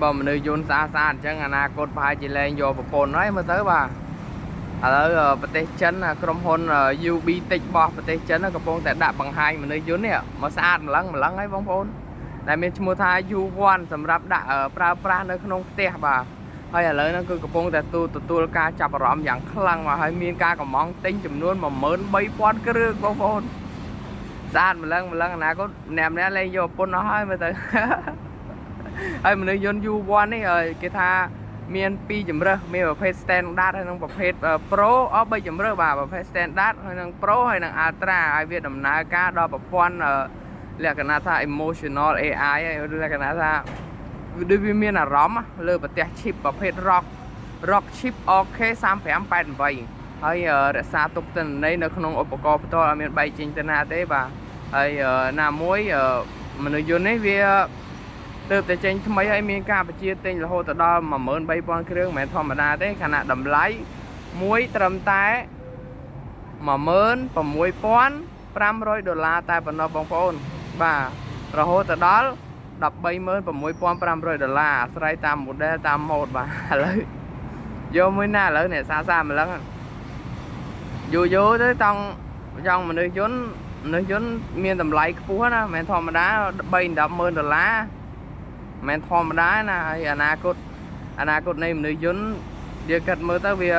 บ่មនុស្សយន្តស្អាតអញ្ចឹងអនាគតប្រហែលជាលែងយកប្រពន្ធហើយមើលទៅបាទឥឡូវប្រទេសចិនក្រុមហ៊ុន UB Tech របស់ប្រទេសចិនកំពុងតែដាក់បង្ហាញមនុស្សយន្តនេះមកស្អាតម្លឹងហើយបងប្អូនដែលមានឈ្មោះថា U1 សម្រាប់ដាក់ប្រើប្រាស់នៅក្នុងផ្ទះបាទហើយឥឡូវហ្នឹងគឺកំពុងតែទទួលការចាប់អារម្មណ៍យ៉ាងខ្លាំងមកហើយមានការកម្មង់ទិញចំនួន 13000 គ្រឿងបងប្អូនស្អាតម្លឹងអនាគតម្នាក់លែងយកប្រពន្ធអស់ហើយមើលទៅហើយមនុស្សយន្ត U1 នេះគេថាមាន2ជម្រើសមានប្រភេទ standard ហើយនិងប្រភេទ pro 3ជម្រើសបាទប្រភេទ standard ហើយនិង pro ហើយនិង ultra ហើយវាដំណើរការដល់ប្រព័ន្ធលក្ខណៈថា emotional AI ហើយលក្ខណៈថាដូចវាមានអារម្មណ៍លើប្រទេស chip ប្រភេទ rock chip OK 3588ហើយរក្សាទុកទិន្នន័យនៅក្នុងឧបករណ៍ផ្ទាល់អត់មានបែកចេញទៅណាទេបាទហើយណាមួយមនុស្សយន្តនេះវាទើបតែចេញថ្មីហើយមានការបញ្ជាទិញរហូតដល់ 13000 គ្រឿងមិនមែនធម្មតាទេខណៈតម្លៃមួយត្រឹមតែ $16500 តែប៉ុណ្ណោះបងប្អូនបាទរហូតទៅដល់$136,500អាស្រ័យតាម model តាម mode បាទឥឡូវយកមួយណាឥឡូវនេះសាម្លឹងយូរទៅចង់មនុស្សយន្តមានតម្លៃខ្ពស់ណាមិនមែនធម្មតា$3-10,000មិនធម្មតាណាហើយអនាគតនៃមនុស្សយន្តយើងគិតមើលទៅវា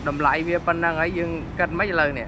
តម្លៃវាប៉ុណ្ណឹងហើយយើងគិតមិនឥឡូវនេះ